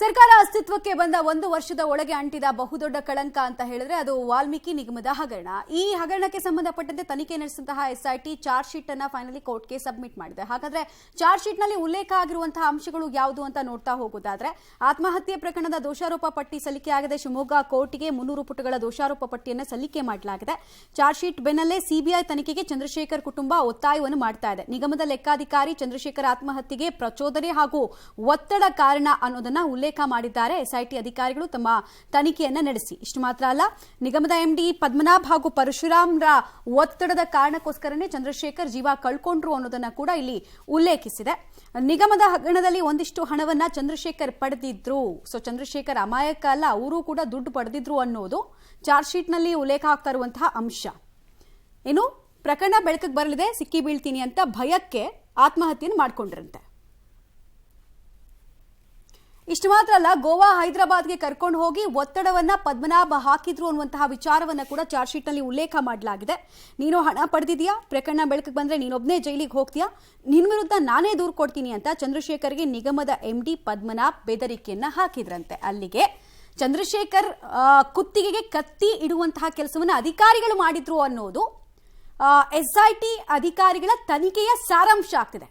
ಸರ್ಕಾರ ಅಸ್ತಿತ್ವಕ್ಕೆ ಬಂದ 1 ವರ್ಷದ ಒಳಗೆ ಅಂಟಿದ ಬಹುದೊಡ್ಡ ಕಳಂಕ ಅಂತ ಹೇಳಿದ್ರೆ ಅದು ವಾಲ್ಮೀಕಿ ನಿಗಮದ ಹಗರಣ. ಈ ಹಗರಣಕ್ಕೆ ಸಂಬಂಧಪಟ್ಟಂತೆ ತನಿಖೆ ನಡೆಸಿದಂತಹ ಎಸ್ಐಟಿ ಚಾರ್ಜ್ ಶೀಟ್ ಅನ್ನು ಫೈನಲಿ ಕೋರ್ಟ್ಗೆ ಸಬ್ಮಿಟ್ ಮಾಡಿದೆ. ಹಾಗಾದ್ರೆ ಚಾರ್ಜ್ ಶೀಟ್ ನಲ್ಲಿ ಉಲ್ಲೇಖ ಆಗಿರುವಂತಹ ಅಂಶಗಳು ಯಾವುದು ಅಂತ ನೋಡ್ತಾ ಹೋಗೋದಾದ್ರೆ, ಆತ್ಮಹತ್ಯೆ ಪ್ರಕರಣದ ದೋಷಾರೋಪ ಪಟ್ಟಿ ಸಲ್ಲಿಕೆಯಾಗಿದೆ. ಶಿವಮೊಗ್ಗ ಕೋರ್ಟ್ಗೆ 300 ಪುಟಗಳ ದೋಷಾರೋಪ ಪಟ್ಟಿಯನ್ನು ಸಲ್ಲಿಕೆ ಮಾಡಲಾಗಿದೆ. ಚಾರ್ಜ್ ಶೀಟ್ ಬೆನ್ನಲ್ಲೇ ಸಿಬಿಐ ತನಿಖೆಗೆ ಚಂದ್ರಶೇಖರ್ ಕುಟುಂಬ ಒತ್ತಾಯವನ್ನು ಮಾಡ್ತಾ ಇದೆ. ನಿಗಮದ ಲೆಕ್ಕಾಧಿಕಾರಿ ಚಂದ್ರಶೇಖರ್ ಆತ್ಮಹತ್ಯೆಗೆ ಪ್ರಚೋದನೆ ಹಾಗೂ ಒತ್ತಡ ಕಾರಣ ಅನ್ನೋದನ್ನ ಉಲ್ಲೇಖ ಮಾಡಿದ್ದಾರೆ ಎಸ್ಐಟಿ ಅಧಿಕಾರಿಗಳು ತಮ್ಮ ತನಿಖೆಯನ್ನ ನಡೆಸಿ. ಇಷ್ಟು ಮಾತ್ರ ಅಲ್ಲ, ನಿಗಮದ ಎಂಡಿ ಪದ್ಮನಾಭ್ ಹಾಗೂ ಪರಶುರಾಮ್ರ ಒತ್ತಡದ ಕಾರಣಕ್ಕೋಸ್ಕರನೇ ಚಂದ್ರಶೇಖರ್ ಜೀವ ಕಳ್ಕೊಂಡ್ರು ಅನ್ನೋದನ್ನ ಕೂಡ ಇಲ್ಲಿ ಉಲ್ಲೇಖಿಸಿದೆ. ನಿಗಮದ ಹಗರಣದಲ್ಲಿ ಒಂದಿಷ್ಟು ಹಣವನ್ನ ಚಂದ್ರಶೇಖರ್ ಪಡೆದಿದ್ರು. ಸೊ ಚಂದ್ರಶೇಖರ್ ಅಮಾಯಕ ಅಲ್ಲ, ಅವರು ಕೂಡ ದುಡ್ಡು ಪಡೆದಿದ್ರು ಅನ್ನೋದು ಚಾರ್ಜ್ ಶೀಟ್ ನಲ್ಲಿ ಉಲ್ಲೇಖ ಆಗ್ತಾ ಇರುವಂತಹ ಅಂಶ. ಇನ್ನು ಪ್ರಕರಣ ಬೆಳಕಿಗೆ ಬರಲಿದೆ, ಸಿಕ್ಕಿ ಬೀಳ್ತೀನಿ ಅಂತ ಭಯಕ್ಕೆ ಆತ್ಮಹತ್ಯೆಯನ್ನು ಮಾಡಿಕೊಂಡಿರಂತೆ. ಇಷ್ಟು ಮಾತ್ರ ಅಲ್ಲ, ಗೋವಾ ಹೈದರಾಬಾದ್ಗೆ ಕರ್ಕೊಂಡು ಹೋಗಿ ಒತ್ತಡವನ್ನ ಪದ್ಮನಾಭ ಹಾಕಿದ್ರು ಅನ್ನುವಂತಹ ವಿಚಾರವನ್ನ ಕೂಡ ಚಾರ್ಜ್ ಶೀಟ್ ನಲ್ಲಿ ಉಲ್ಲೇಖ ಮಾಡಲಾಗಿದೆ. ನೀನು ಹಣ ಪಡೆದಿದ್ಯಾ, ಪ್ರಕರಣ ಬೆಳಕಿಗೆ ಬಂದ್ರೆ ನೀನೊಬ್ಬನೇ ಜೈಲಿಗೆ ಹೋಗ್ತೀಯಾ, ನಿನ್ ವಿರುದ್ಧ ನಾನೇ ದೂರು ಕೊಡ್ತೀನಿ ಅಂತ ಚಂದ್ರಶೇಖರ್ಗೆ ನಿಗಮದ ಎಂಡಿ ಪದ್ಮನಾಭ್ ಬೆದರಿಕೆಯನ್ನ ಹಾಕಿದ್ರಂತೆ. ಅಲ್ಲಿಗೆ ಚಂದ್ರಶೇಖರ್ ಕುತ್ತಿಗೆಗೆ ಕತ್ತಿ ಇಡುವಂತಹ ಕೆಲಸವನ್ನ ಅಧಿಕಾರಿಗಳು ಮಾಡಿದ್ರು ಅನ್ನೋದು ಎಸ್ಐಟಿ ಅಧಿಕಾರಿಗಳ ತನಿಖೆಯ ಸಾರಾಂಶ ಆಗ್ತಿದೆ.